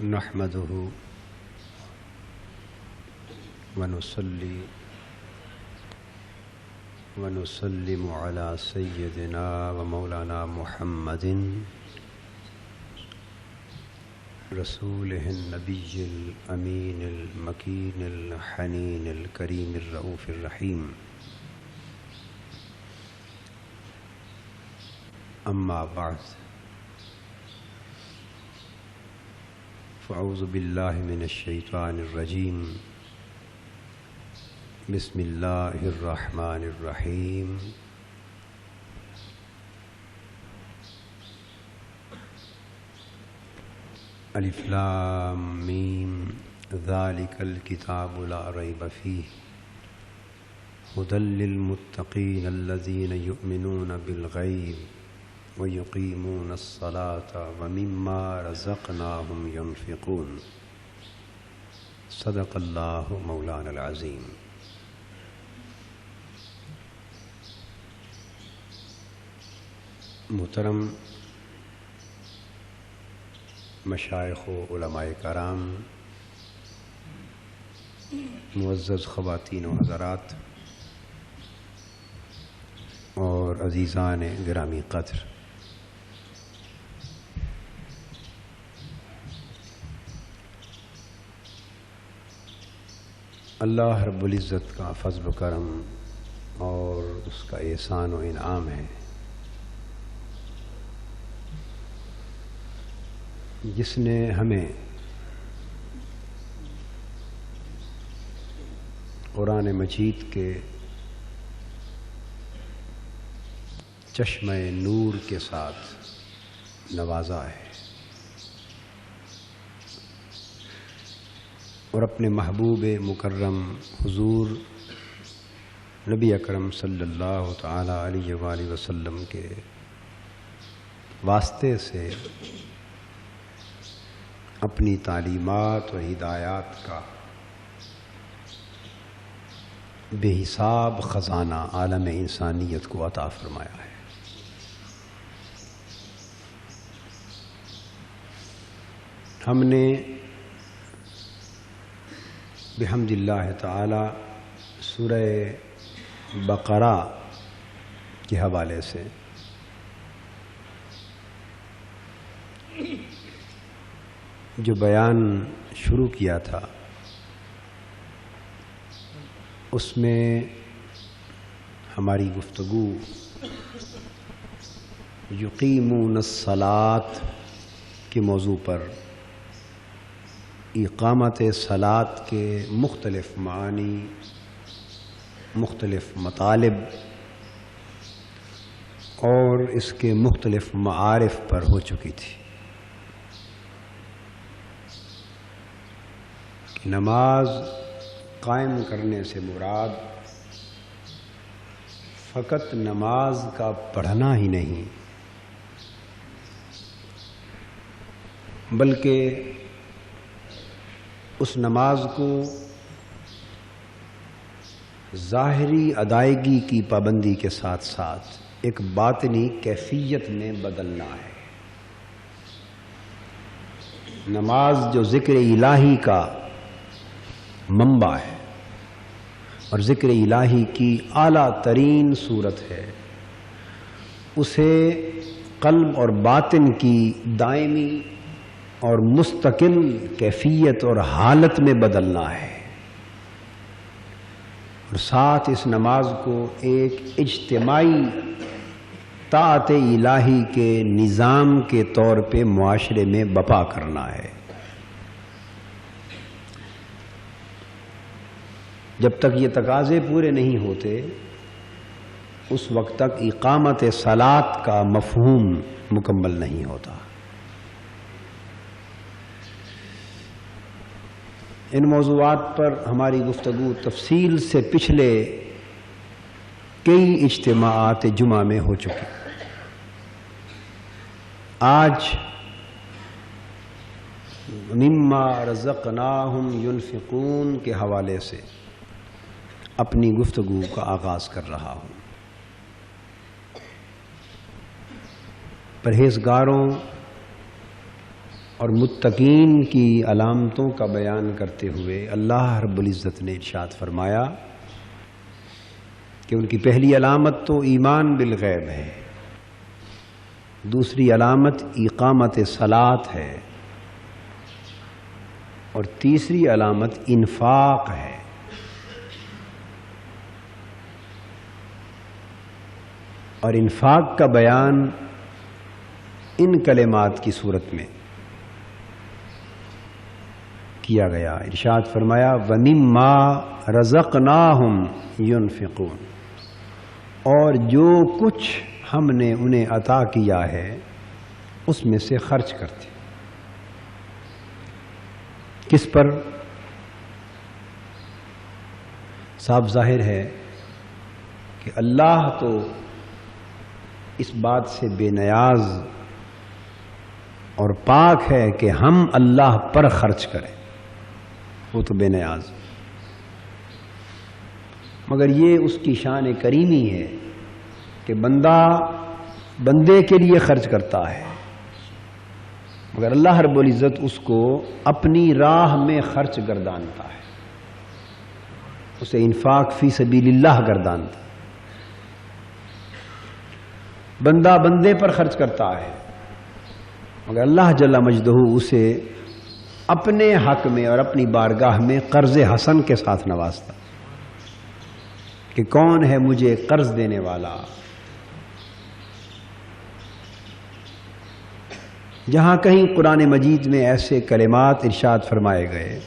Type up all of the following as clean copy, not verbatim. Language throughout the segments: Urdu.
نحمده ونصلي ونسلم على سيدنا ومولانا محمد رسوله النبي الأمين المكين الحنين الكريم الرؤوف الرحيم. أما بعد، فأعوذ بالله من الشيطان الرجيم. بسم الله الرحمن الرحيم. الف لام میم ذلك الكتاب لا ريب فيه هدى للمتقين الذين يؤمنون بالغيب ويقيمون الصلاة ومما رزقناهم ينفقون. صدق الله مولانا العظيم. محترم مشائخ و علماء کرام، معزز خواتین و حضرات اور عزیزان گرامی قدر، اللہ رب العزت کا فضل و کرم اور اس کا احسان و انعام ہے جس نے ہمیں قرآن مجید کے چشمہ نور کے ساتھ نوازا ہے اور اپنے محبوب مکرم حضور نبی اکرم صلی اللہ تعالی علیہ وآلہ وسلم کے واسطے سے اپنی تعلیمات و ہدایات کا بے حساب خزانہ عالم انسانیت کو عطا فرمایا ہے۔ ہم نے بحمد اللہ تعالی سورہ بقرہ کے حوالے سے جو بیان شروع کیا تھا، اس میں ہماری گفتگو یقیمون الصلاۃ کے موضوع پر، اقامت صلاۃ کے مختلف معانی، مختلف مطالب اور اس کے مختلف معارف پر ہو چکی تھی۔ نماز قائم کرنے سے مراد فقط نماز کا پڑھنا ہی نہیں، بلکہ اس نماز کو ظاہری ادائیگی کی پابندی کے ساتھ ساتھ ایک باطنی کیفیت میں بدلنا ہے۔ نماز جو ذکر الہی کا منبع ہے اور ذکر الہی کی اعلیٰ ترین صورت ہے، اسے قلب اور باطن کی دائمی اور مستقل کیفیت اور حالت میں بدلنا ہے، اور ساتھ اس نماز کو ایک اجتماعی طاعت الہی کے نظام کے طور پہ معاشرے میں بپا کرنا ہے۔ جب تک یہ تقاضے پورے نہیں ہوتے، اس وقت تک اقامت صلاۃ کا مفہوم مکمل نہیں ہوتا۔ ان موضوعات پر ہماری گفتگو تفصیل سے پچھلے کئی اجتماعات جمعہ میں ہو چکی۔ آج مما رزقناہم ينفقون کے حوالے سے اپنی گفتگو کا آغاز کر رہا ہوں۔ پرہیزگاروں اور متقین کی علامتوں کا بیان کرتے ہوئے اللہ رب العزت نے ارشاد فرمایا کہ ان کی پہلی علامت تو ایمان بالغیب ہے، دوسری علامت اقامت صلاۃ ہے، اور تیسری علامت انفاق ہے۔ اور انفاق کا بیان ان کلمات کی صورت میں کیا گیا۔ ارشاد فرمایا وَمِمَّا رَزَقْنَاهُمْ يُنْفِقُونَ، اور جو کچھ ہم نے انہیں عطا کیا ہے اس میں سے خرچ کرتے۔ کس پر؟ صاف ظاہر ہے کہ اللہ تو اس بات سے بے نیاز اور پاک ہے کہ ہم اللہ پر خرچ کریں، وہ تو بے نیاز، مگر یہ اس کی شان کریمی ہے کہ بندہ بندے کے لیے خرچ کرتا ہے، مگر اللہ رب العزت اس کو اپنی راہ میں خرچ گردانتا ہے، اسے انفاق فی سبیل اللہ گردانتا ہے۔ بندہ بندے پر خرچ کرتا ہے مگر اللہ جل مجدہ اسے اپنے حق میں اور اپنی بارگاہ میں قرض حسن کے ساتھ نوازتا کہ کون ہے مجھے قرض دینے والا۔ جہاں کہیں قرآن مجید میں ایسے کلمات ارشاد فرمائے گئے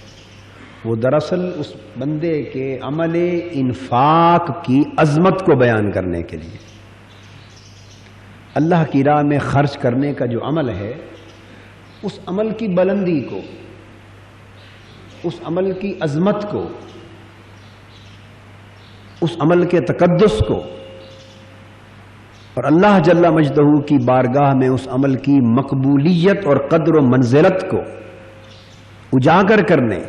وہ دراصل اس بندے کے عمل انفاق کی عظمت کو بیان کرنے کے لیے، اللہ کی راہ میں خرچ کرنے کا جو عمل ہے اس عمل کی بلندی کو، اس عمل کی عظمت کو، اس عمل کے تقدس کو، اور اللہ جل مجدہ کی بارگاہ میں اس عمل کی مقبولیت اور قدر و منزلت کو اجاگر کرنے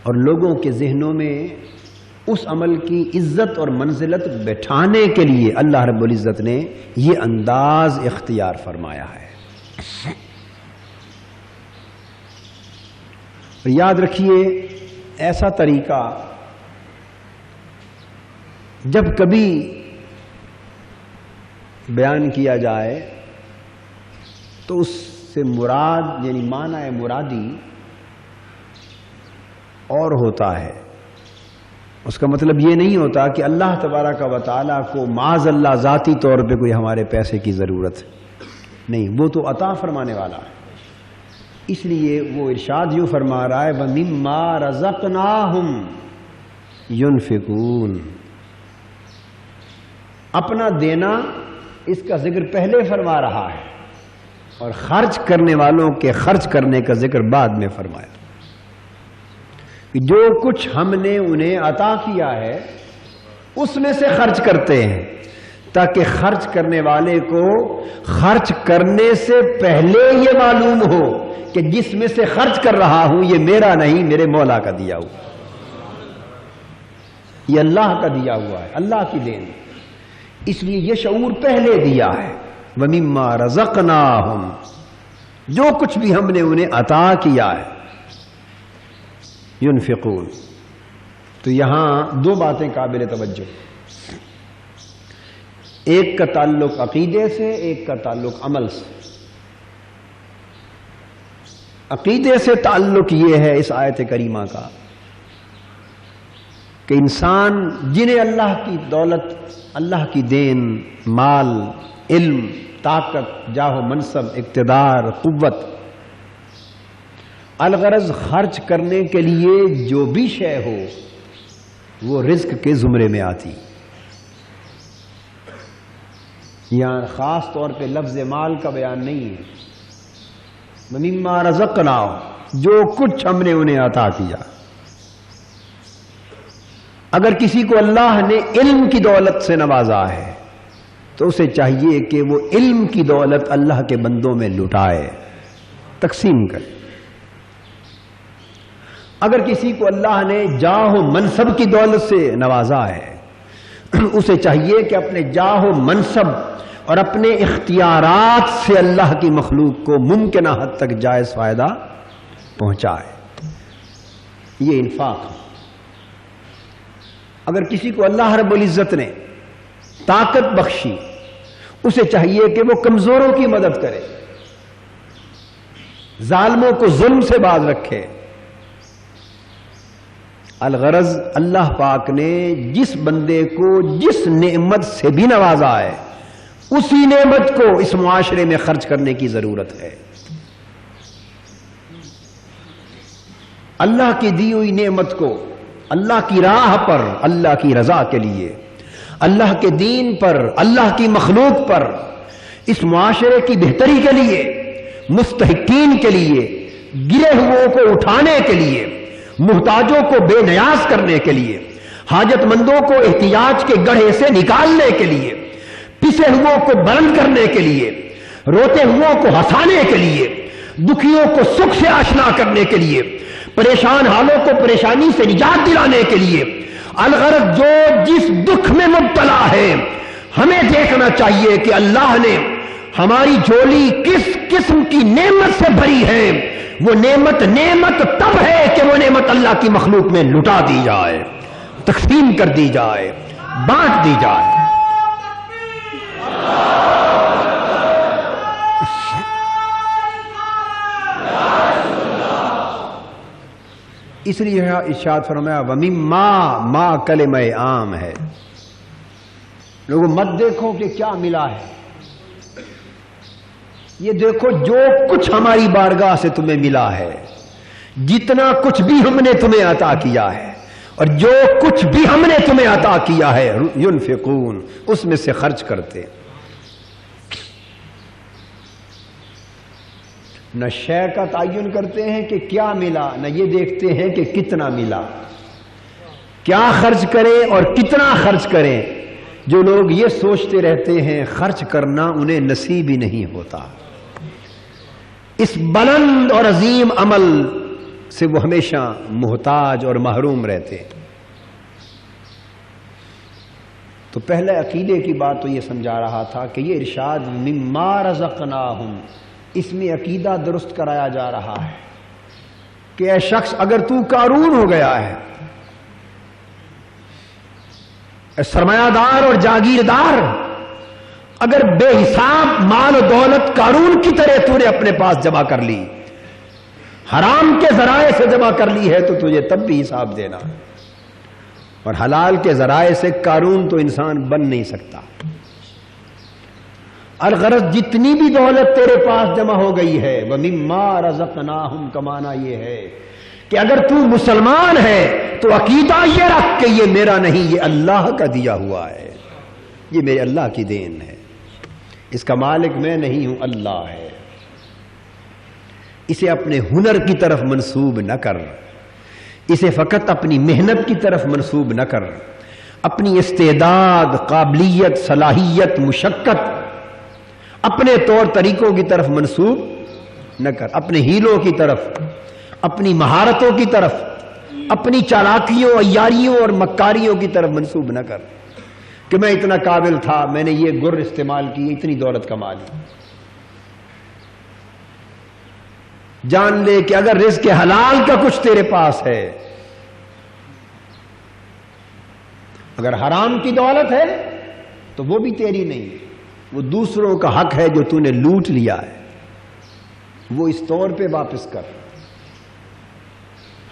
اور لوگوں کے ذہنوں میں اس عمل کی عزت اور منزلت بٹھانے کے لیے اللہ رب العزت نے یہ انداز اختیار فرمایا ہے۔ اور یاد رکھیے ایسا طریقہ جب کبھی بیان کیا جائے تو اس سے مراد یعنی معنی مرادی اور ہوتا ہے۔ اس کا مطلب یہ نہیں ہوتا کہ اللہ تبارک و تعالیٰ کو معاذ اللہ ذاتی طور پہ کوئی ہمارے پیسے کی ضرورت ہے، نہیں، وہ تو عطا فرمانے والا ہے۔ اس لیے وہ ارشاد یوں فرما رہا ہے وَمِمَّا رَزَقْنَاهُمْ يُنْفِقُونَ، اپنا دینا اس کا ذکر پہلے فرما رہا ہے اور خرچ کرنے والوں کے خرچ کرنے کا ذکر بعد میں فرمایا کہ جو کچھ ہم نے انہیں عطا کیا ہے اس میں سے خرچ کرتے ہیں، تاکہ خرچ کرنے والے کو خرچ کرنے سے پہلے یہ معلوم ہو کہ جس میں سے خرچ کر رہا ہوں یہ میرا نہیں، میرے مولا کا دیا ہوا، یہ اللہ کا دیا ہوا ہے، اللہ کی دین، اس لیے یہ شعور پہلے دیا ہے۔ وَمِمَّا رَزَقْنَاهُمْ، جو کچھ بھی ہم نے انہیں عطا کیا ہے، ينفقون۔ تو یہاں دو باتیں قابل توجہ، ایک کا تعلق عقیدے سے، ایک کا تعلق عمل سے۔ عقیدے سے تعلق یہ ہے اس آیت کریمہ کا کہ انسان جنہیں اللہ کی دولت، اللہ کی دین، مال، علم، طاقت، جاہ و منصب، اقتدار، قوت، الغرض خرچ کرنے کے لیے جو بھی شے ہو وہ رزق کے زمرے میں آتی۔ یہاں خاص طور پہ لفظ مال کا بیان نہیں ہے، وَمِمَّا رَزَقْنَاهُمْ، جو کچھ ہم نے انہیں عطا کیا۔ اگر کسی کو اللہ نے علم کی دولت سے نوازا ہے تو اسے چاہیے کہ وہ علم کی دولت اللہ کے بندوں میں لٹائے، تقسیم کرے۔ اگر کسی کو اللہ نے جاہ و منصب کی دولت سے نوازا ہے اسے چاہیے کہ اپنے جاہ و منصب اور اپنے اختیارات سے اللہ کی مخلوق کو ممکنہ حد تک جائز فائدہ پہنچائے، یہ انفاق ہے۔ اگر کسی کو اللہ رب العزت نے طاقت بخشی، اسے چاہیے کہ وہ کمزوروں کی مدد کرے، ظالموں کو ظلم سے باز رکھے۔ الغرض اللہ پاک نے جس بندے کو جس نعمت سے بھی نوازا ہے، اسی نعمت کو اس معاشرے میں خرچ کرنے کی ضرورت ہے۔ اللہ کی دی ہوئی نعمت کو اللہ کی راہ پر، اللہ کی رضا کے لیے، اللہ کے دین پر، اللہ کی مخلوق پر، اس معاشرے کی بہتری کے لیے، مستحقین کے لیے، گرے ہوئوں کو اٹھانے کے لیے، محتاجوں کو بے نیاز کرنے کے لیے، حاجت مندوں کو احتیاج کے گڑھے سے نکالنے کے لیے، پسے ہوئوں کو بلند کرنے کے لیے، روتے ہوئوں کو ہنسانے کے لیے، دکھیوں کو سکھ سے آشنا کرنے کے لیے، پریشان حالوں کو پریشانی سے نجات دلانے کے لیے، الغرض جو جس دکھ میں مبتلا ہے، ہمیں دیکھنا چاہیے کہ اللہ نے ہماری جھولی کس قسم کی نعمت سے بھری ہے۔ وہ نعمت تب ہے کہ وہ نعمت اللہ کی مخلوق میں لٹا دی جائے، تقسیم کر دی جائے، بانٹ دی جائے۔ اس لیے ارشاد فرمایا وَمِمَّا مَا کلمہ عام ہے۔ لوگوں مت دیکھو کہ کیا ملا ہے، یہ دیکھو جو کچھ ہماری بارگاہ سے تمہیں ملا ہے، جتنا کچھ بھی ہم نے تمہیں عطا کیا ہے، اور جو کچھ بھی ہم نے تمہیں عطا کیا ہے، ينفقون، اس میں سے خرچ کرتے۔ نہ شے کا تعین کرتے ہیں کہ کیا ملا، نہ یہ دیکھتے ہیں کہ کتنا ملا، کیا خرچ کریں اور کتنا خرچ کریں۔ جو لوگ یہ سوچتے رہتے ہیں خرچ کرنا انہیں نصیب ہی نہیں ہوتا، اس بلند اور عظیم عمل سے وہ ہمیشہ محتاج اور محروم رہتے۔ تو پہلے عقیدے کی بات تو یہ سمجھا رہا تھا کہ یہ ارشاد مما رزقناہم، اس میں عقیدہ درست کرایا جا رہا ہے کہ اے شخص اگر تو قارون ہو گیا ہے، سرمایہ دار اور جاگیردار، اگر بے حساب مال و دولت قارون کی طرح تو نے اپنے پاس جمع کر لی، حرام کے ذرائع سے جمع کر لی ہے، تو تجھے تب بھی حساب دینا، اور حلال کے ذرائع سے قارون تو انسان بن نہیں سکتا۔ الغرض جتنی بھی دولت تیرے پاس جمع ہو گئی ہے، وَمِمَّا رَزَقْنَاهُمْ کا معنی یہ ہے کہ اگر تو مسلمان ہے تو عقیدہ یہ رکھ کہ یہ میرا نہیں، یہ اللہ کا دیا ہوا ہے، یہ میرے اللہ کی دین ہے، اس کا مالک میں نہیں ہوں، اللہ ہے۔ اسے اپنے ہنر کی طرف منسوب نہ کر، اسے فقط اپنی محنت کی طرف منسوب نہ کر، اپنی استعداد، قابلیت، صلاحیت، مشقت، اپنے طور طریقوں کی طرف منسوب نہ کر، اپنے ہیلوں کی طرف، اپنی مہارتوں کی طرف، اپنی چالاکیوں، عیاریوں اور مکاریوں کی طرف منسوب نہ کر کہ میں اتنا قابل تھا، میں نے یہ گر استعمال کی، اتنی دولت کما لی۔ جان لے کہ اگر رزق حلال کا کچھ تیرے پاس ہے، اگر حرام کی دولت ہے تو وہ بھی تیری نہیں، وہ دوسروں کا حق ہے جو تو نے لوٹ لیا ہے، وہ اس طور پہ واپس کر۔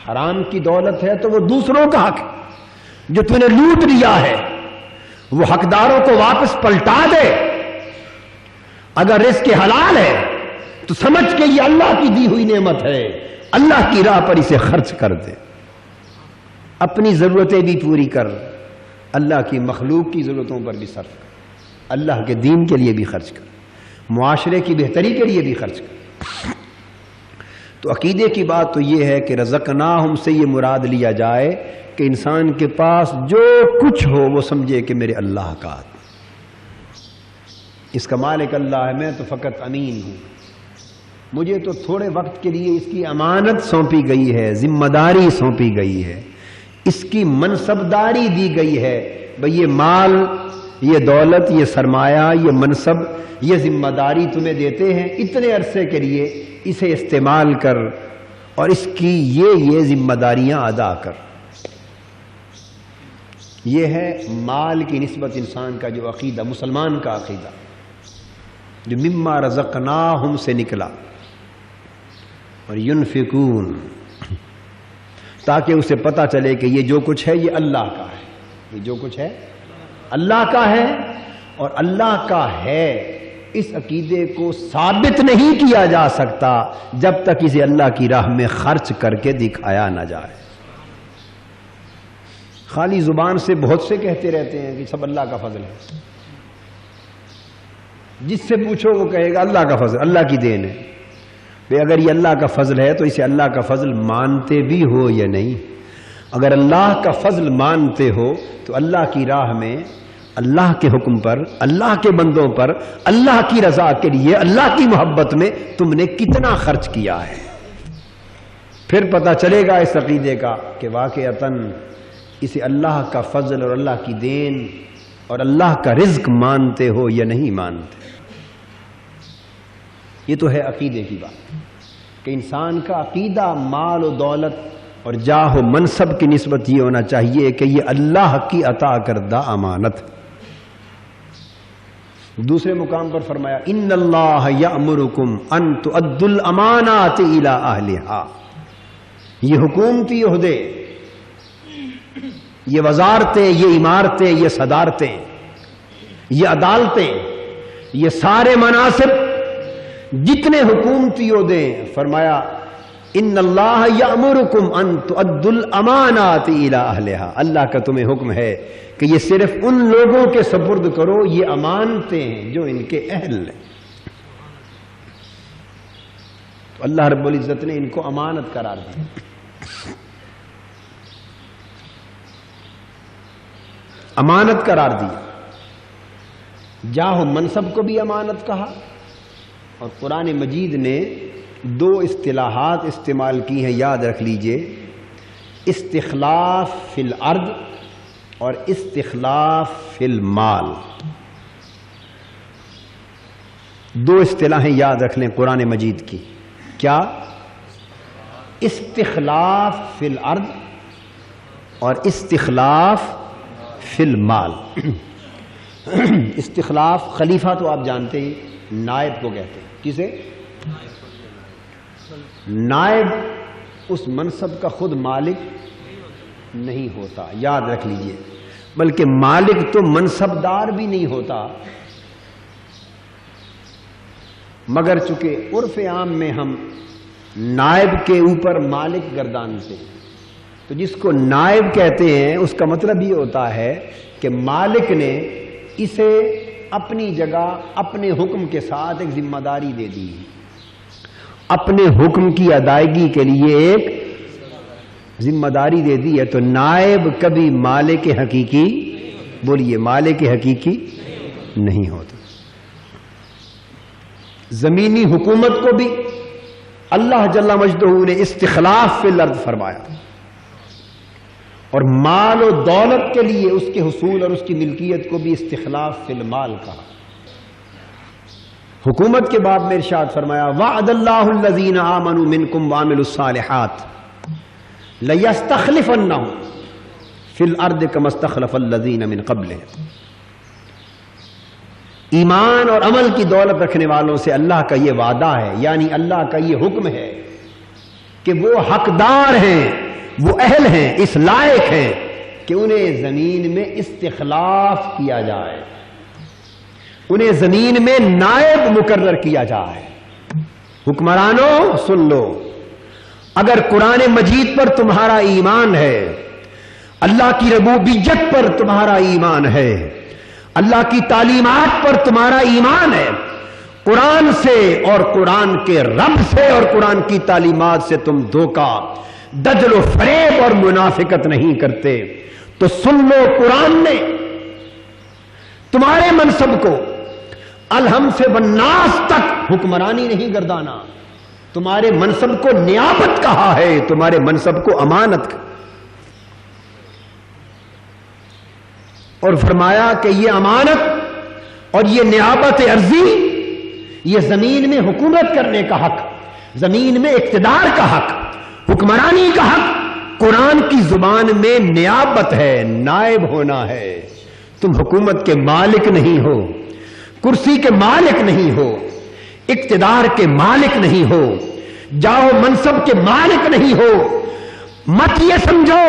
حرام کی دولت ہے تو وہ دوسروں کا حق ہے جو تو نے لوٹ لیا ہے، وہ حقداروں کو واپس پلٹا دے۔ اگر رزق حلال ہے تو سمجھ کہ یہ اللہ کی دی ہوئی نعمت ہے، اللہ کی راہ پر اسے خرچ کر دے، اپنی ضرورتیں بھی پوری کر، اللہ کی مخلوق کی ضرورتوں پر بھی صرف کر، اللہ کے دین کے لیے بھی خرچ کر، معاشرے کی بہتری کے لیے بھی خرچ کر۔ تو عقیدے کی بات تو یہ ہے کہ رزقناہم سے یہ مراد لیا جائے کہ انسان کے پاس جو کچھ ہو وہ سمجھے کہ میرے اللہ کا، اس کا مالک اللہ ہے، میں تو فقط امین ہوں، مجھے تو تھوڑے وقت کے لیے اس کی امانت سونپی گئی ہے، ذمہ داری سونپی گئی ہے، اس کی منصبداری دی گئی ہے، بھئی یہ مال یہ دولت، یہ سرمایہ، یہ منصب، یہ ذمہ داری تمہیں دیتے ہیں اتنے عرصے کے لیے، اسے استعمال کر اور اس کی یہ ذمہ داریاں ادا کر۔ یہ ہے مال کی نسبت انسان کا جو عقیدہ، مسلمان کا عقیدہ جو مما رزقناہم سے نکلا، اور ينفقون، تاکہ اسے پتہ چلے کہ یہ جو کچھ ہے یہ اللہ کا ہے، یہ جو کچھ ہے اللہ کا ہے، اور اللہ کا ہے اس عقیدے کو ثابت نہیں کیا جا سکتا جب تک اسے اللہ کی راہ میں خرچ کر کے دکھایا نہ جائے۔ خالی زبان سے بہت سے کہتے رہتے ہیں کہ سب اللہ کا فضل ہے، جس سے پوچھو وہ کہے گا اللہ کا فضل، اللہ کی دین ہے۔ بھئی اگر یہ اللہ کا فضل ہے تو اسے اللہ کا فضل مانتے بھی ہو یا نہیں؟ اگر اللہ کا فضل مانتے ہو تو اللہ کی راہ میں، اللہ کے حکم پر، اللہ کے بندوں پر، اللہ کی رضا کے لیے، اللہ کی محبت میں تم نے کتنا خرچ کیا ہے؟ پھر پتہ چلے گا اس عقیدے کا کہ واقعتاً اسے اللہ کا فضل اور اللہ کی دین اور اللہ کا رزق مانتے ہو یا نہیں مانتے۔ یہ تو ہے عقیدے کی بات کہ انسان کا عقیدہ مال و دولت اور جاہ و منصب کی نسبت یہ ہونا چاہیے کہ یہ اللہ کی عطا کردہ امانت۔ دوسرے مقام پر فرمایا ان اللہ یأمرکم ان تؤدوا الامانات الی اہلہا۔ یہ حکومتی عہدے، یہ وزارتیں، یہ عمارتیں، یہ صدارتیں، یہ عدالتیں، یہ سارے مناصب، جتنے حکومتی عہدے، فرمایا ان اللہ یأمرکم ان تؤدوا الامانات الی اہلہا، اللہ کا تمہیں حکم ہے کہ یہ صرف ان لوگوں کے سپرد کرو، یہ امانتیں ہیں جو ان کے اہل ہیں۔ تو اللہ رب العزت نے ان کو امانت قرار دیا۔ امانت قرار دیا، جاہ و منصب کو بھی امانت کہا، اور قرآن مجید نے دو اصطلاحات استعمال کی ہیں، یاد رکھ لیجئے، استخلاف فی الارض اور استخلاف فی المال۔ دو اصطلاحیں یاد رکھ لیں قرآن مجید کی، کیا؟ استخلاف فی الارض اور استخلاف فی المال۔ استخلاف، خلیفہ تو آپ جانتے ہیں نائب کو کہتے ہیں، کسے؟ نائب اس منصب کا خود مالک نہیں ہوتا، یاد رکھ لیجئے، بلکہ مالک تو منصبدار بھی نہیں ہوتا، مگر چونکہ عرف عام میں ہم نائب کے اوپر مالک گردانتے ہیں، تو جس کو نائب کہتے ہیں اس کا مطلب یہ ہوتا ہے کہ مالک نے اسے اپنی جگہ اپنے حکم کے ساتھ ایک ذمہ داری دے دی، اپنے حکم کی ادائیگی کے لیے ایک ذمہ داری دے دی ہے، تو نائب کبھی مالک حقیقی، بولیے، مالک حقیقی نہیں ہوتا۔ زمینی حکومت کو بھی اللہ جل مجدہ نے استخلاف فی الارض فرمایا، اور مال و دولت کے لیے اس کے حصول اور اس کی ملکیت کو بھی استخلاف فی المال کہا۔ حکومت کے باب میں ارشاد فرمایا وعد اللہ الذین آمنوا منکم وعملوا الصالحات لیستخلفنہم فی الارض کما استخلف الذین من قبلہم۔ ایمان اور عمل کی دولت رکھنے والوں سے اللہ کا یہ وعدہ ہے، یعنی اللہ کا یہ حکم ہے کہ وہ حقدار ہیں، وہ اہل ہیں، اس لائق ہیں کہ انہیں زمین میں استخلاف کیا جائے، انہیں زمین میں نائب مقرر کیا جائے۔ حکمرانوں سن لو، اگر قرآن مجید پر تمہارا ایمان ہے، اللہ کی ربوبیت پر تمہارا ایمان ہے، اللہ کی تعلیمات پر تمہارا ایمان ہے، قرآن سے اور قرآن کے رب سے اور قرآن کی تعلیمات سے تم دھوکہ، دجل و فریب اور منافقت نہیں کرتے، تو سن لو، قرآن نے تمہارے منصب کو الہم سے والناس تک حکمرانی نہیں گردانا، تمہارے منصب کو نیابت کہا ہے، تمہارے منصب کو امانت کہا۔ اور فرمایا کہ یہ امانت اور یہ نیابت عرضی، یہ زمین میں حکومت کرنے کا حق، زمین میں اقتدار کا حق، حکمرانی کا حق قرآن کی زبان میں نیابت ہے، نائب ہونا ہے۔ تم حکومت کے مالک نہیں ہو، کرسی کے مالک نہیں ہو، اقتدار کے مالک نہیں ہو، جاؤ منصب کے مالک نہیں ہو۔ مت یہ سمجھو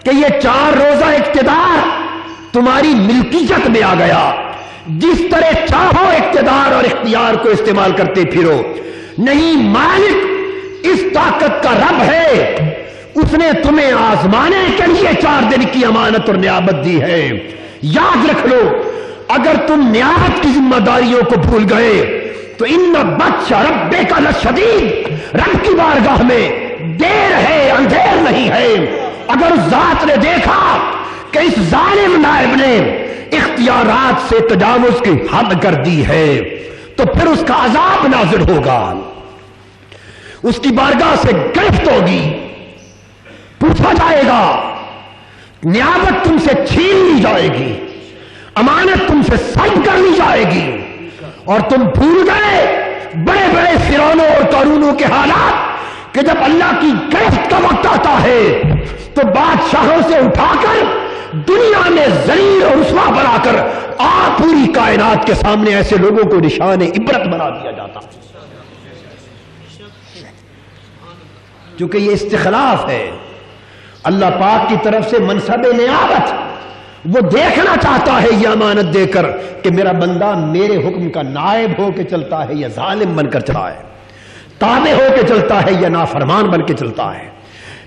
کہ یہ 4 روزہ اقتدار تمہاری ملکیت میں آ گیا، جس طرح چاہو اقتدار اور اختیار کو استعمال کرتے پھرو۔ نہیں، مالک اس طاقت کا رب ہے، اس نے تمہیں آزمانے کے لیے 4 دن کی امانت اور نیابت دی ہے۔ یاد رکھ لو، اگر تم نیابت کی ذمہ داریوں کو بھول گئے تو ان بطش ربک لشدید، رب کی بارگاہ میں دیر ہے، اندھیر نہیں ہے۔ اگر اس ذات نے دیکھا کہ اس ظالم نائب نے اختیارات سے تجاوز کی حد کر دی ہے تو پھر اس کا عذاب نازل ہوگا، اس کی بارگاہ سے گرفت ہوگی، پوچھا جائے گا، نیابت تم سے چھین لی جائے گی، امانت تم سے سلب کر لی جائے گی، اور تم بھول گئے بڑے بڑے فرعونوں اور قارونوں کے حالات کہ جب اللہ کی گرفت کا وقت آتا ہے تو بادشاہوں سے اٹھا کر دنیا میں ذلیل اور رسوا بنا کر پوری کائنات کے سامنے ایسے لوگوں کو نشان عبرت بنا دیا جاتا، کیونکہ یہ استخلاف ہے اللہ پاک کی طرف سے منصب نیابت۔ وہ دیکھنا چاہتا ہے یہ امانت دے کر کہ میرا بندہ میرے حکم کا نائب ہو کے چلتا ہے یا ظالم بن کر چلا ہے، تابع ہو کے چلتا ہے یا نافرمان بن کے چلتا ہے،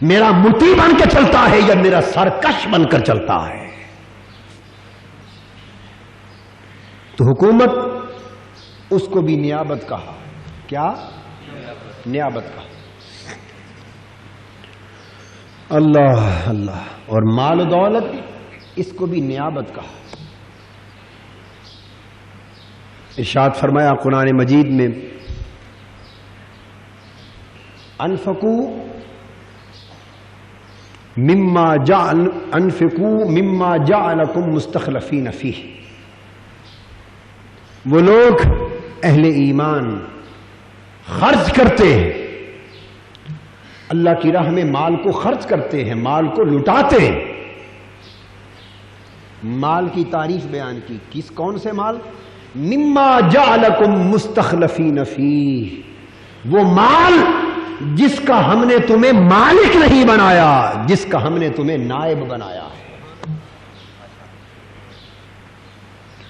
میرا مطیع بن کے چلتا ہے یا میرا سرکش بن کر چلتا ہے۔ تو حکومت اس کو بھی نیابت کہا، کیا؟ نیابت کہا۔ اللہ اللہ، اور مال و دولت اس کو بھی نیابت کہا۔ ارشاد فرمایا قرآن مجید میں، انفقوا مما جعلکم مستخلفین فیہ۔ وہ لوگ اہل ایمان خرچ کرتے ہیں، اللہ کی راہ میں مال کو خرچ کرتے ہیں، مال کو لٹاتے ہیں۔ مال کی تعریف بیان کی، کس کون سے مال؟ مما جعلکم مستخلفین فیہ، وہ مال جس کا ہم نے تمہیں مالک نہیں بنایا، جس کا ہم نے تمہیں نائب بنایا ہے،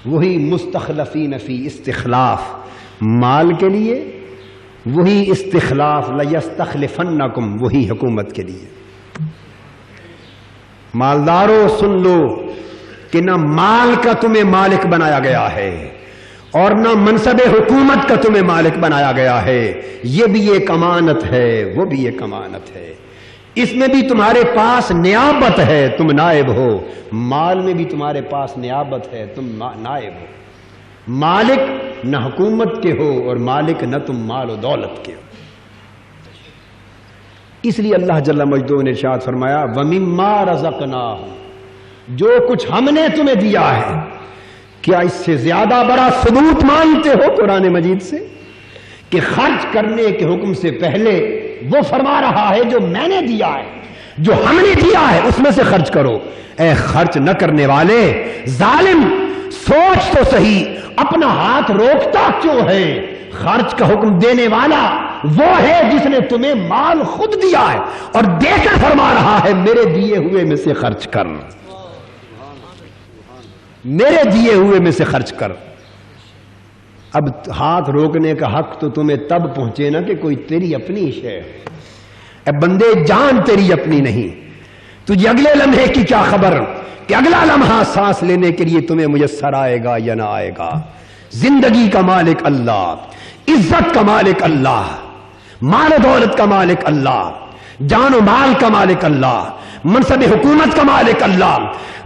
وہی مستخلفین فی، استخلاف مال کے لیے، وہی استخلاف لیستخلفنکم، وہی حکومت کے لیے۔ مالداروں سن لو کہ نہ مال کا تمہیں مالک بنایا گیا ہے اور نہ منصب حکومت کا تمہیں مالک بنایا گیا ہے، یہ بھی ایک امانت ہے، وہ بھی ایک امانت ہے۔ اس میں بھی تمہارے پاس نیابت ہے، تم نائب ہو، مال میں بھی تمہارے پاس نیابت ہے، تم نائب ہو۔ مالک نہ حکومت کے ہو اور مالک نہ تم مال و دولت کے ہو۔ اس لیے اللہ جل مجدہ نے ارشاد فرمایا وَمِمَّا رَزَقْنَاهُمْ، جو کچھ ہم نے تمہیں دیا ہے۔ کیا اس سے زیادہ بڑا ثبوت مانتے ہو قرآن مجید سے کہ خرچ کرنے کے حکم سے پہلے وہ فرما رہا ہے جو میں نے دیا ہے، جو ہم نے دیا ہے اس میں سے خرچ کرو۔ اے خرچ نہ کرنے والے ظالم، سوچ تو صحیح، اپنا ہاتھ روکتا کیوں ہے؟ خرچ کا حکم دینے والا وہ ہے جس نے تمہیں مال خود دیا ہے اور دے کر فرما رہا ہے میرے دیے ہوئے میں سے خرچ کر، میرے دیے ہوئے میں سے خرچ کر۔ اب ہاتھ روکنے کا حق تو تمہیں تب پہنچے نا کہ کوئی تیری اپنی شے۔ اے بندے، جان تیری اپنی نہیں، تجھے اگلے لمحے کی کیا خبر کہ اگلا لمحہ سانس لینے کے لیے تمہیں میسر آئے گا یا نہ آئے گا۔ زندگی کا مالک اللہ، عزت کا مالک اللہ، مال و دولت کا مالک اللہ، جان و مال کا مالک اللہ، منصب حکومت کا مالک اللہ،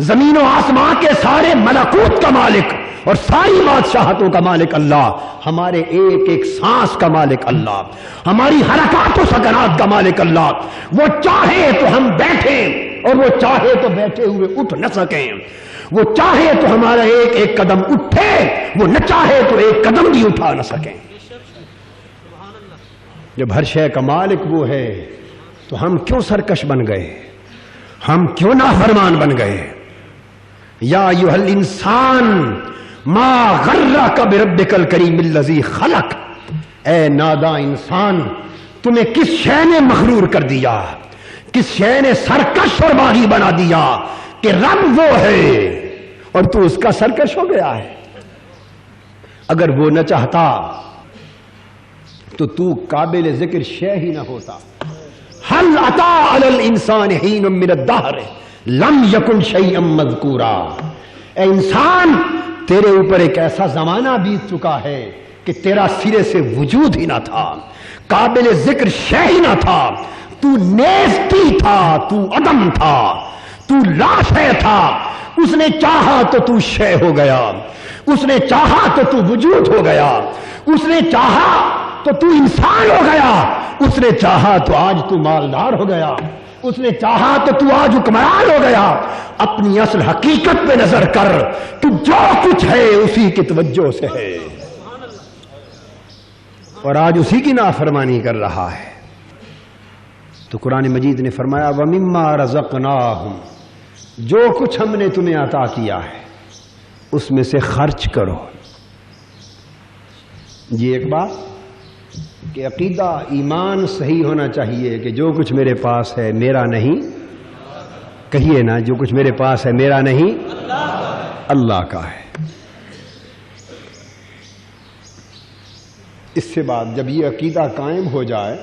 زمین و آسمان کے سارے ملکوت کا مالک اور ساری بادشاہتوں کا مالک اللہ، ہمارے ایک ایک سانس کا مالک اللہ، ہماری حرکات و سکنات کا مالک اللہ۔ وہ چاہے تو ہم بیٹھیں اور وہ چاہے تو بیٹھے ہوئے اٹھ نہ سکیں، وہ چاہے تو ہمارا ایک ایک قدم اٹھے، وہ نہ چاہے تو ایک قدم بھی اٹھا نہ سکیں۔ جب ہر شے کا مالک وہ ہے تو ہم کیوں سرکش بن گئے، ہم کیوں نافرمان بن گئے؟ یا ایھا الانسان ما غرک بربک الکریم الذی خلق، اے ناداں انسان تمہیں کس شے نے مغرور کر دیا، کس شے نے سرکش اور باغی بنا دیا کہ رب وہ ہے اور تو اس کا سرکش ہو گیا ہے۔ اگر وہ نہ چاہتا تو قابل ذکر شے ہی نہ ہوتا۔ هل اتى على الانسان حين من الدهر لم يكن شيئا مذكورا، اے انسان تیرے اوپر ایک ایسا زمانہ بیت چکا ہے کہ تیرا سرے سے وجود ہی نہ تھا، قابل ذکر شے ہی نہ تھا، تو نیستی تھا، تو عدم تھا، تو لا شے تھا۔ اس نے چاہا تو شے ہو گیا، اس نے چاہا تو وجود ہو گیا، اس نے چاہا تو انسان ہو گیا، اس نے چاہا تو آج تو مالدار ہو گیا، اس نے چاہا تو آج حکمران ہو گیا۔ اپنی اصل حقیقت پہ نظر کر کہ جو کچھ ہے اسی کی توجہ سے ہے، اور آج اسی کی نافرمانی کر رہا ہے۔ تو قرآن مجید نے فرمایا وَمِمَّا رَزَقْنَاهُمْ، جو کچھ ہم نے تمہیں عطا کیا ہے اس میں سے خرچ کرو۔ یہ ایک بات کہ عقیدہ ایمان صحیح ہونا چاہیے کہ جو کچھ میرے پاس ہے میرا نہیں، کہیے نا، جو کچھ میرے پاس ہے میرا نہیں، اللہ کا ہے۔ اس سے بعد جب یہ عقیدہ قائم ہو جائے،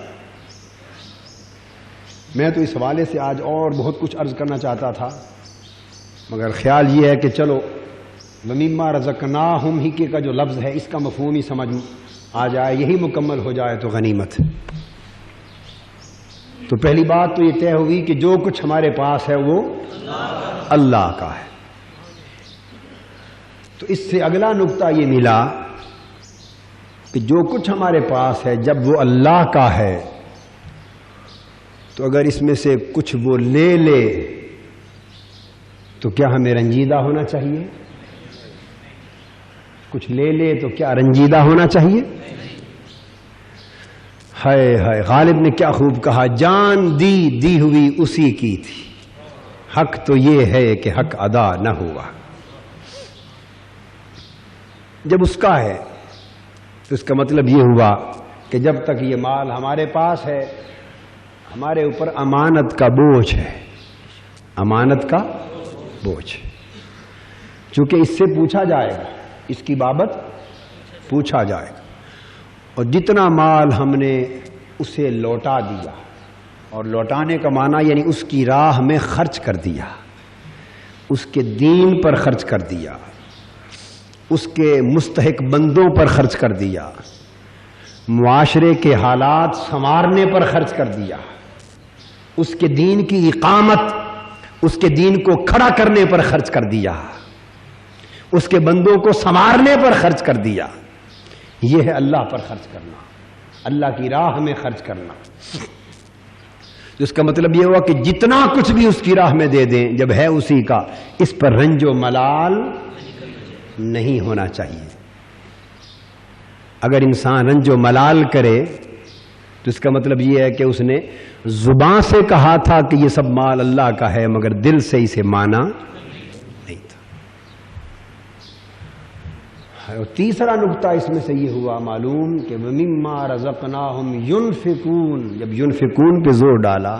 میں تو اس حوالے سے آج اور بہت کچھ عرض کرنا چاہتا تھا، مگر خیال یہ ہے کہ چلو وَمِمَّا رَزَقْنَاهُمْ ہی کا جو لفظ ہے اس کا مفہوم ہی سمجھ آ جائے، یہی مکمل ہو جائے تو غنیمت۔ تو پہلی بات تو یہ طے ہوئی کہ جو کچھ ہمارے پاس ہے وہ اللہ کا ہے۔ تو اس سے اگلا نقطہ یہ ملا کہ جو کچھ ہمارے پاس ہے جب وہ اللہ کا ہے تو اگر اس میں سے کچھ وہ لے لے تو کیا ہمیں رنجیدہ ہونا چاہیے؟ کچھ لے لے تو کیا رنجیدہ ہونا چاہیے؟ ہائے ہائے، غالب نے کیا خوب کہا، جان دی ہوئی اسی کی تھی، حق تو یہ ہے کہ حق ادا نہ ہوا۔ جب اس کا ہے تو اس کا مطلب یہ ہوا کہ جب تک یہ مال ہمارے پاس ہے ہمارے اوپر امانت کا بوجھ ہے، امانت کا بوجھ، چونکہ اس سے پوچھا جائے گا، اس کی بابت پوچھا جائے گا، اور جتنا مال ہم نے اسے لوٹا دیا، اور لوٹانے کا معنی یعنی اس کی راہ میں خرچ کر دیا، اس کے دین پر خرچ کر دیا، اس کے مستحق بندوں پر خرچ کر دیا، معاشرے کے حالات سنوارنے پر خرچ کر دیا، اس کے دین کی اقامت، اس کے دین کو کھڑا کرنے پر خرچ کر دیا، اس کے بندوں کو سنوارنے پر خرچ کر دیا۔ یہ ہے اللہ پر خرچ کرنا، اللہ کی راہ میں خرچ کرنا۔ جس کا مطلب یہ ہوا کہ جتنا کچھ بھی اس کی راہ میں دے دیں جب ہے اسی کا، اس پر رنج و ملال نہیں ہونا چاہیے۔ اگر انسان رنج و ملال کرے تو اس کا مطلب یہ ہے کہ اس نے زبان سے کہا تھا کہ یہ سب مال اللہ کا ہے مگر دل سے اسے مانا نہیں تھا۔ اور تیسرا نقطہ اس میں سے یہ ہوا معلوم کہ وَمِمَّا رَزَقْنَاهُمْ يُنْفِقُونَ، جب ينفقون پہ زور ڈالا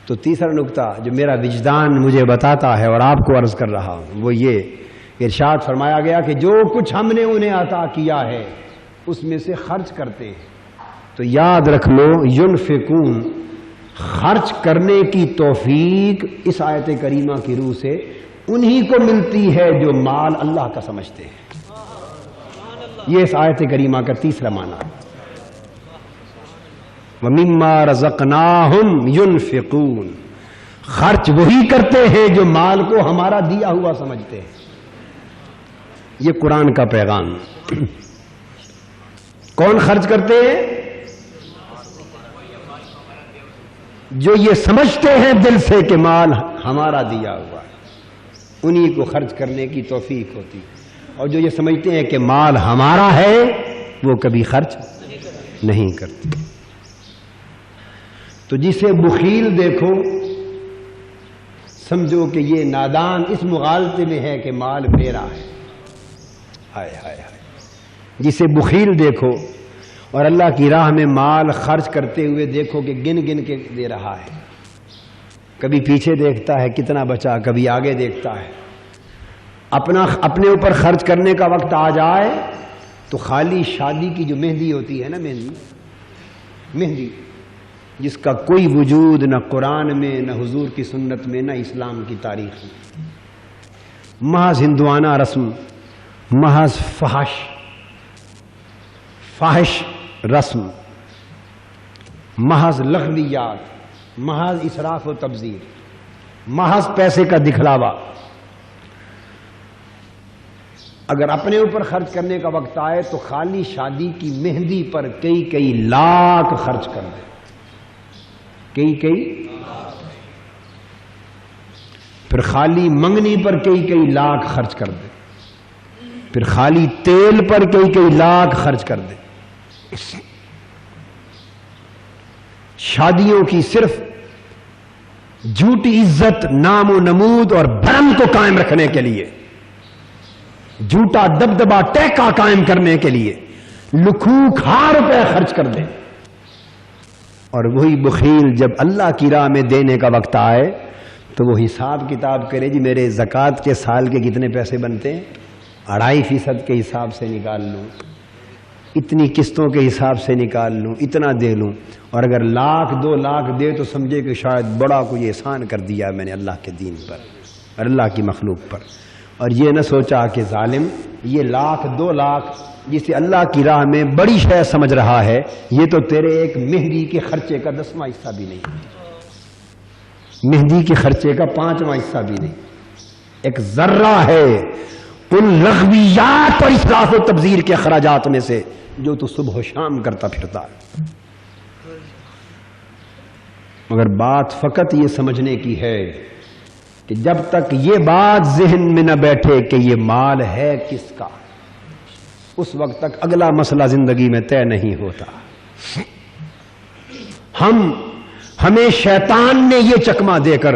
تو تیسرا نقطہ جو میرا وجدان مجھے بتاتا ہے اور آپ کو عرض کر رہا ہوں وہ یہ ارشاد فرمایا گیا کہ جو کچھ ہم نے انہیں عطا کیا ہے اس میں سے خرچ کرتے ہیں۔ تو یاد رکھ لو ينفقون، خرچ کرنے کی توفیق اس آیت کریمہ کی روح سے انہی کو ملتی ہے جو مال اللہ کا سمجھتے ہیں۔ یہ اس آیت کریمہ کا تیسرا معنی۔ وَمِمَّا رَزَقْنَاهُمْ يُنْفِقُونَ، خرچ وہی کرتے ہیں جو مال کو ہمارا دیا ہوا سمجھتے ہیں۔ یہ قرآن کا پیغام۔ کون خرچ کرتے ہیں؟ جو یہ سمجھتے ہیں دل سے کہ مال ہمارا دیا ہوا ہے۔ انہی کو خرچ کرنے کی توفیق ہوتی ہے، اور جو یہ سمجھتے ہیں کہ مال ہمارا ہے وہ کبھی خرچ نہیں کرتے۔ تو جسے بخیل دیکھو سمجھو کہ یہ نادان اس مغالطے میں ہے کہ مال میرا ہے۔ ہائے ہائے ہائے، جسے بخیل دیکھو اور اللہ کی راہ میں مال خرچ کرتے ہوئے دیکھو کہ گن گن کے دے رہا ہے، کبھی پیچھے دیکھتا ہے کتنا بچا، کبھی آگے دیکھتا ہے، اپنے اوپر خرچ کرنے کا وقت آ جائے تو خالی شادی کی جو مہندی ہوتی ہے نا، مہندی جس کا کوئی وجود نہ قرآن میں، نہ حضور کی سنت میں، نہ اسلام کی تاریخ میں، محض ہندوانہ رسم، محض فاحش رسم، محض لغویات، محض اسراف و تبذیر، محض پیسے کا دکھلاوا۔ اگر اپنے اوپر خرچ کرنے کا وقت آئے تو خالی شادی کی مہندی پر کئی لاکھ خرچ کر دے، پھر خالی منگنی پر کئی لاکھ خرچ کر دے، پھر خالی تیل پر کئی لاکھ خرچ کر دے، شادیوں کی صرف جھوٹی عزت، نام و نمود اور بھرم کو قائم رکھنے کے لیے، جھوٹا دبدبا ٹیکا قائم کرنے کے لیے لکھوں روپے خرچ کر دیں، اور وہی بخیل جب اللہ کی راہ میں دینے کا وقت آئے تو وہ حساب کتاب کرے، جی میرے زکوٰۃ کے سال کے کتنے پیسے بنتے ہیں، 2.5% کے حساب سے نکال لوں، اتنی قسطوں کے حساب سے نکال لوں، اتنا دے لوں، اور اگر 1,00,000 2,00,000 دے تو سمجھے کہ شاید بڑا کوئی احسان کر دیا میں نے اللہ کے دین پر اور اللہ کی مخلوق پر، اور یہ نہ سوچا کہ ظالم یہ 1,00,000 2,00,000 جسے اللہ کی راہ میں بڑی شے سمجھ رہا ہے، یہ تو تیرے ایک مہندی کے خرچے کا 10واں حصہ بھی نہیں، مہندی کے خرچے کا 5واں حصہ بھی نہیں، ایک ذرہ ہے ان لغویات اور اسراف و تبذیر کے اخراجات میں سے جو تو صبح و شام کرتا پھرتا ہے۔ مگر بات فقط یہ سمجھنے کی ہے کہ جب تک یہ بات ذہن میں نہ بیٹھے کہ یہ مال ہے کس کا، اس وقت تک اگلا مسئلہ زندگی میں طے نہیں ہوتا۔ ہمیں شیطان نے یہ چکمہ دے کر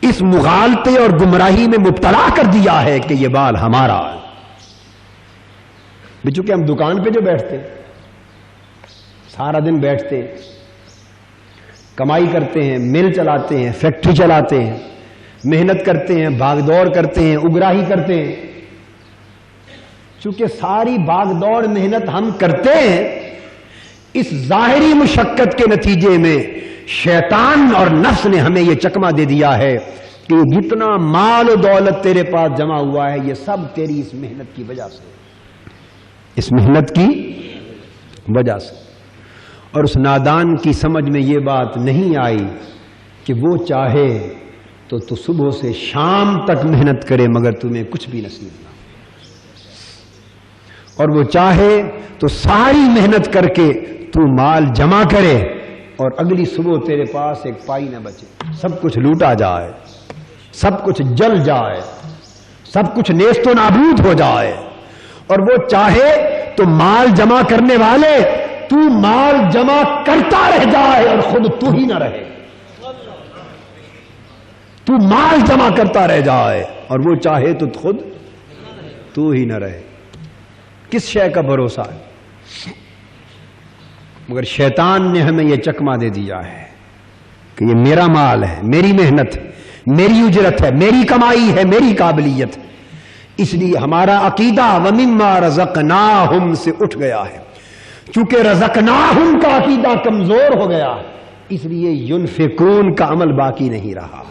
اس مغالطے اور گمراہی میں مبتلا کر دیا ہے کہ یہ مال ہمارا ہے۔ چونکہ ہم دکان پہ جو بیٹھتے سارا دن بیٹھتے ہیں، کمائی کرتے ہیں، مل چلاتے ہیں، فیکٹری چلاتے ہیں، محنت کرتے ہیں، بھاگ دوڑ کرتے ہیں، اگراہی کرتے ہیں، چونکہ ساری بھاگ دوڑ محنت ہم کرتے ہیں، اس ظاہری مشقت کے نتیجے میں شیطان اور نفس نے ہمیں یہ چکمہ دے دیا ہے کہ جتنا مال و دولت تیرے پاس جمع ہوا ہے یہ سب تیری اس محنت کی وجہ سے، اس محنت کی وجہ سے۔ اور اس نادان کی سمجھ میں یہ بات نہیں آئی کہ وہ چاہے تو صبح سے شام تک محنت کرے مگر تمہیں کچھ بھی نصیب نہ، اور وہ چاہے تو ساری محنت کر کے تو مال جمع کرے اور اگلی صبح تیرے پاس ایک پائی نہ بچے، سب کچھ لوٹا جائے، سب کچھ جل جائے، سب کچھ نیست و نابود ہو جائے، اور وہ چاہے تو مال جمع کرنے والے تو مال جمع کرتا رہ جائے اور خود تو ہی نہ رہے، تو مال جمع کرتا رہ جائے اور وہ چاہے تو خود تو ہی نہ رہے، کس شے کا بھروسہ ہے؟ مگر شیطان نے ہمیں یہ چکمہ دے دیا ہے کہ یہ میرا مال ہے، میری محنت، میری اجرت ہے، میری کمائی ہے، میری قابلیت، اس لیے ہمارا عقیدہ وَمِمَّا رَزَقْنَاهُمْ سے اٹھ گیا ہے۔ چونکہ رزقناہم کا عقیدہ کمزور ہو گیا اس لیے ينفقون کا عمل باقی نہیں رہا۔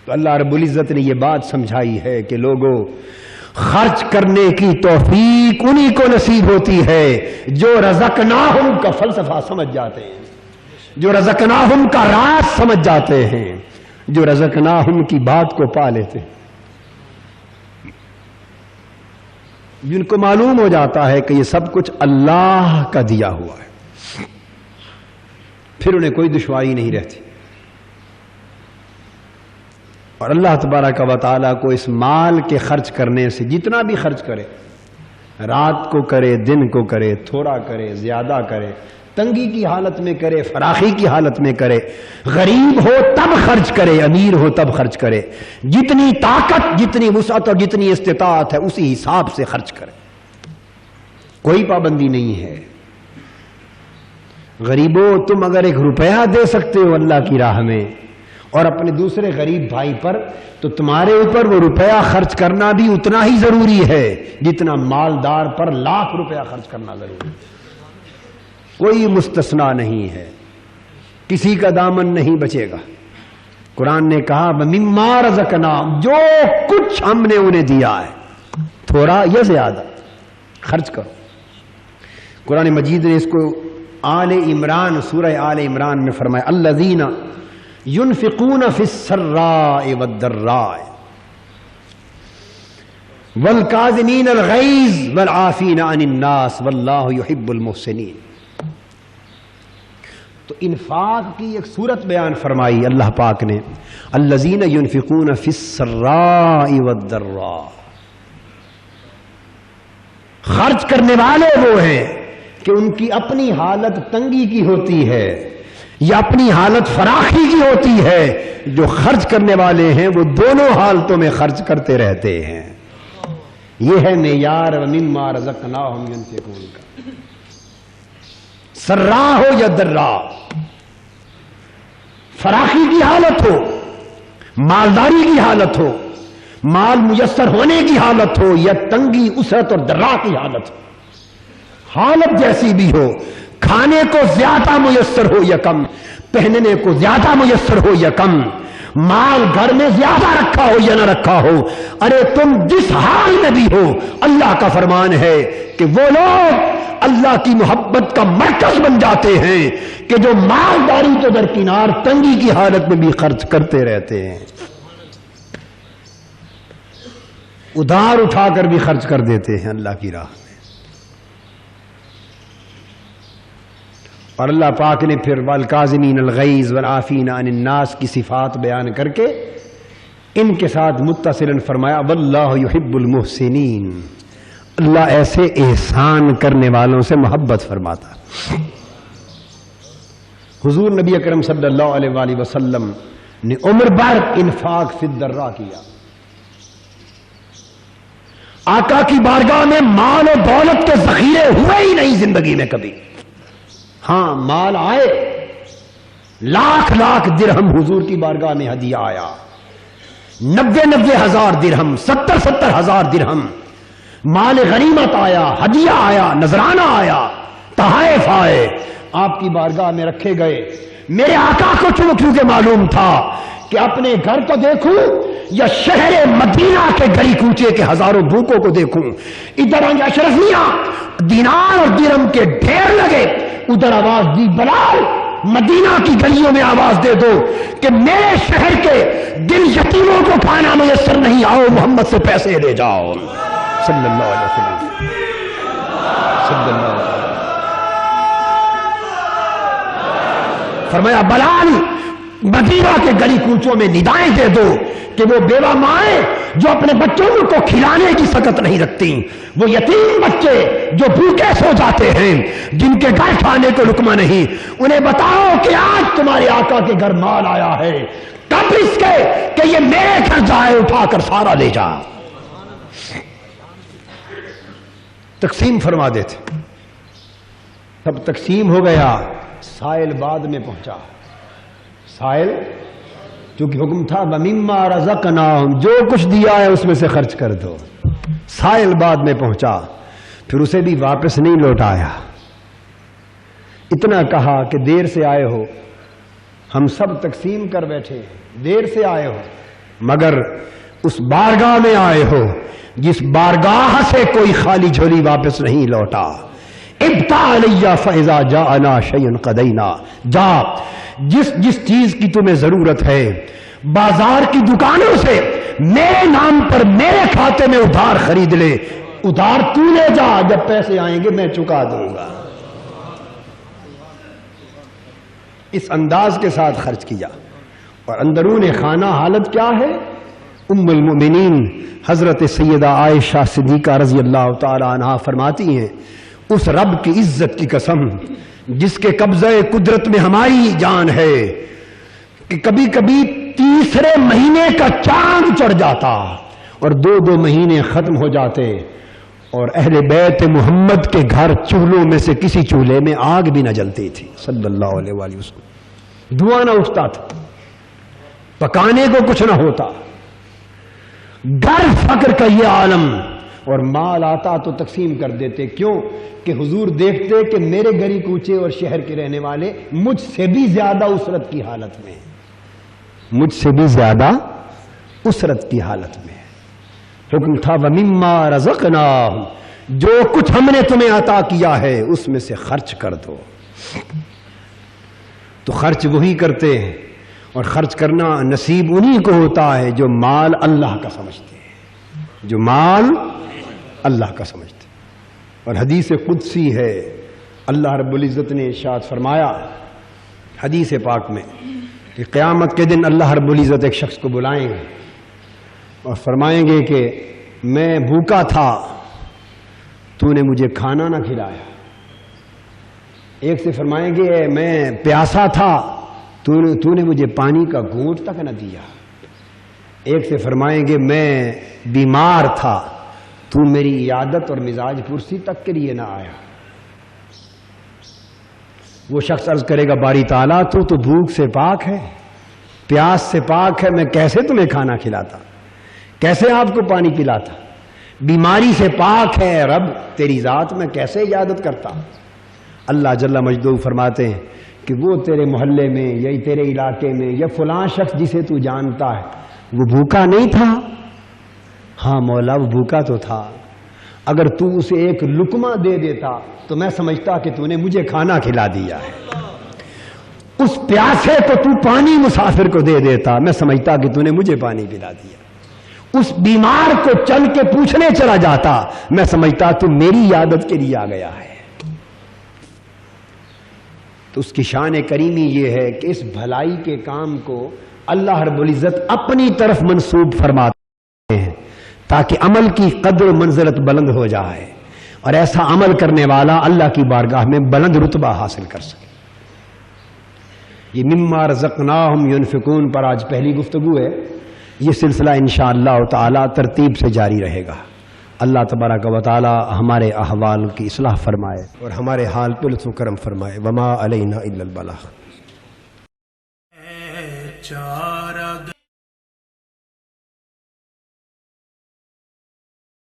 تو اللہ رب العزت نے یہ بات سمجھائی ہے کہ لوگوں، خرچ کرنے کی توفیق انہی کو نصیب ہوتی ہے جو رزقناہم کا فلسفہ سمجھ جاتے ہیں، جو رزقناہم کا راز سمجھ جاتے ہیں، جو رزقناہم کی بات کو پا لیتے ہیں، جن کو معلوم ہو جاتا ہے کہ یہ سب کچھ اللہ کا دیا ہوا ہے، پھر انہیں کوئی دشواری نہیں رہتی۔ اور اللہ تبارک و تعالیٰ کو اس مال کے خرچ کرنے سے جتنا بھی خرچ کرے، رات کو کرے، دن کو کرے، تھوڑا کرے، زیادہ کرے، تنگی کی حالت میں کرے، فراخی کی حالت میں کرے، غریب ہو تب خرچ کرے، امیر ہو تب خرچ کرے، جتنی طاقت، جتنی وسعت اور جتنی استطاعت ہے اسی حساب سے خرچ کرے، کوئی پابندی نہیں ہے۔ غریبوں، تم اگر 1 روپیہ دے سکتے ہو اللہ کی راہ میں اور اپنے دوسرے غریب بھائی پر، تو تمہارے اوپر وہ روپیہ خرچ کرنا بھی اتنا ہی ضروری ہے جتنا مالدار پر 1,00,000 روپیہ خرچ کرنا ضروری ہے۔ کوئی مستثنا نہیں ہے، کسی کا دامن نہیں بچے گا۔ قرآن نے کہا وَمِمَّا رَزَقْنَاهُمْ، جو کچھ ہم نے انہیں دیا ہے، تھوڑا یا زیادہ خرچ کرو۔ قرآن مجید نے اس کو آل عمران، سورہ آل عمران میں فرمایا الذین ينفقون فی السراء والضراء والکاظمین الغیظ والعافین عن الناس واللہ یحب المحسنین۔ تو انفاق کی ایک صورت بیان فرمائی اللہ پاک نے، الذین ينفقون فی السراء والضراء، خرچ کرنے والے وہ ہیں کہ ان کی اپنی حالت تنگی کی ہوتی ہے یا اپنی حالت فراخی کی ہوتی ہے، جو خرچ کرنے والے ہیں وہ دونوں حالتوں میں خرچ کرتے رہتے ہیں۔ یہ ہے معیار وَمِمَّا رَزَقْنَاهُمْ يُنْفِقُونَ کا۔ سرا ہو یا درا، فراخی کی حالت ہو، مالداری کی حالت ہو، مال میسر ہونے کی حالت ہو، یا تنگی، اسرت اور درا کی حالت ہو، حالت جیسی بھی ہو، کھانے کو زیادہ میسر ہو یا کم، پہننے کو زیادہ میسر ہو یا کم، مال گھر میں زیادہ رکھا ہو یا نہ رکھا ہو، ارے تم جس حال میں بھی ہو، اللہ کا فرمان ہے کہ وہ لوگ اللہ کی محبت کا مرکز بن جاتے ہیں کہ جو مالداری تو درکنار تنگی کی حالت میں بھی خرچ کرتے رہتے ہیں، ادھار اٹھا کر بھی خرچ کر دیتے ہیں اللہ کی راہ میں۔ اور اللہ پاک نے پھر والکاظمین الغیظ والعافین عن الناس کی صفات بیان کر کے ان کے ساتھ متصلاً فرمایا واللہ یحب المحسنین، اللہ ایسے احسان کرنے والوں سے محبت فرماتا۔ حضور نبی اکرم صلی اللہ علیہ وآلہ وسلم نے عمر بھر انفاق فی الضراء کیا۔ آقا کی بارگاہ میں مال و دولت کے ذخیرے ہوئے ہی نہیں زندگی میں کبھی، ہاں مال آئے، لاکھ لاکھ درہم حضور کی بارگاہ میں ہدیہ آیا، 90 ہزار درہم، 70 ہزار درہم مال غنیمت آیا، ہدیہ آیا، نذرانہ آیا، تحائف آئے، آپ کی بارگاہ میں رکھے گئے۔ میرے آقا کو چونکہ معلوم تھا کہ اپنے گھر کو دیکھوں یا شہر مدینہ کے گلی کوچے کے ہزاروں بھوکوں کو دیکھوں، ادھر آئیں اشرفیاں دینار اور درہم کے ڈھیر لگے، ادھر آواز دی بلال مدینہ کی گلیوں میں آواز دے دو کہ میرے شہر کے دل یتیموں کو کھانا میسر نہیں، آؤ محمد سے پیسے لے جاؤ صلی اللہ علیہ وسلم، صلی اللہ علیہ وسلم۔ فرمایا بلال مدینہ کے گلی کوچوں میں ندائیں دے دو کہ وہ بیوہ مائیں جو اپنے بچوں کو کھلانے کی سکت نہیں رکھتی، وہ یتیم بچے جو بھوکے سو جاتے ہیں، جن کے گھر کھانے کو لقمہ نہیں، انہیں بتاؤ کہ آج تمہارے آقا کے گھر مال آیا ہے، کب اس کے کہ یہ میرے گھر جائے، اٹھا کر سارا لے جا۔ تقسیم فرما دیتے، سب تقسیم ہو گیا، سائل بعد میں پہنچا۔ سائل چونکہ حکم تھا وَمِمَّا رَزَقْنَاهُمْ، جو کچھ دیا ہے اس میں سے خرچ کر دو، سائل بعد میں پہنچا، پھر اسے بھی واپس نہیں لوٹایا، اتنا کہا کہ دیر سے آئے ہو، ہم سب تقسیم کر بیٹھے، دیر سے آئے ہو مگر اس بارگاہ میں آئے ہو جس بارگاہ سے کوئی خالی جھولی واپس نہیں لوٹا۔ ابتع علیہ فاذا جاءنا شیء قضینا، جا جس چیز کی تمہیں ضرورت ہے بازار کی دکانوں سے میرے نام پر میرے کھاتے میں ادھار خرید لے، ادھار تو لے جا، جب پیسے آئیں گے میں چکا دوں گا۔ اس انداز کے ساتھ خرچ کیا، اور اندرون خانہ حالت کیا ہے؟ ام المؤمنین حضرت سیدہ عائشہ صدیقہ رضی اللہ تعالی عنہا فرماتی ہیں اس رب کی عزت کی قسم جس کے قبضہ قدرت میں ہماری جان ہے کہ کبھی کبھی تیسرے مہینے کا چاند چڑھ جاتا اور دو مہینے ختم ہو جاتے اور اہل بیت محمد کے گھر چولہوں میں سے کسی چولہے میں آگ بھی نہ جلتی تھی صلی اللہ علیہ وآلہ وسلم، دھواں نہ اٹھتا تھا، پکانے کو کچھ نہ ہوتا، گھر فقر کا یہ عالم، اور مال آتا تو تقسیم کر دیتے، کیوں کہ حضور دیکھتے کہ میرے گلی کوچے اور شہر کے رہنے والے مجھ سے بھی زیادہ اسرت کی حالت میں، مجھ سے بھی زیادہ اسرت کی حالت میں۔ حکم تھا وَمِمَّا رَزَقْنَاهُمْ، جو کچھ ہم نے تمہیں عطا کیا ہے اس میں سے خرچ کر دو۔ تو خرچ وہی کرتے ہیں، اور خرچ کرنا نصیب انہی کو ہوتا ہے جو مال اللہ کا سمجھتے ہیں، جو مال اللہ کا سمجھتے ہیں۔ اور حدیث قدسی ہے، اللہ رب العزت نے ارشاد فرمایا حدیث پاک میں کہ قیامت کے دن اللہ رب العزت ایک شخص کو بلائیں گے اور فرمائیں گے کہ میں بھوکا تھا، تو نے مجھے کھانا نہ کھلایا۔ ایک سے فرمائیں گے میں پیاسا تھا، تو نے مجھے پانی کا گھونٹ تک نہ دیا۔ ایک سے فرمائیں گے میں بیمار تھا، تو میری عیادت اور مزاج پرسی تک کے لیے نہ آیا۔ وہ شخص عرض کرے گا باری تعالیٰ تو بھوک سے پاک ہے، پیاس سے پاک ہے، میں کیسے تمہیں کھانا کھلاتا، کیسے آپ کو پانی پلاتا، بیماری سے پاک ہے رب تیری ذات، میں کیسے عیادت کرتا۔ اللہ جل مجدہ فرماتے ہیں کہ وہ تیرے محلے میں یا تیرے علاقے میں یا فلاں شخص جسے تو جانتا ہے وہ بھوکا نہیں تھا؟ ہاں مولا وہ بھوکا تو تھا، اگر تو اسے ایک لقمہ دے دیتا تو میں سمجھتا کہ تو نے مجھے کھانا کھلا دیا ہے۔ اس پیاسے کو تو پانی مسافر کو دے دیتا، میں سمجھتا کہ تو نے مجھے پانی پلا دیا۔ اس بیمار کو چل کے پوچھنے چلا جاتا، میں سمجھتا تو میری عیادت کے لیے آ گیا ہے۔ تو اس کی شان کریمی یہ ہے کہ اس بھلائی کے کام کو اللہ رب العزت اپنی طرف منسوب فرماتے ہیں تاکہ عمل کی قدر و منزلت بلند ہو جائے اور ایسا عمل کرنے والا اللہ کی بارگاہ میں بلند رتبہ حاصل کر سکے۔ یہ مما رزقناہم ينفقون پر آج پہلی گفتگو ہے، یہ سلسلہ انشاءاللہ تعالی ترتیب سے جاری رہے گا۔ اللہ تبارک و تعالی ہمارے احوال کی اصلاح فرمائے اور ہمارے حال پہ لطف و کرم فرمائے۔ وما علینا الا البلاغ۔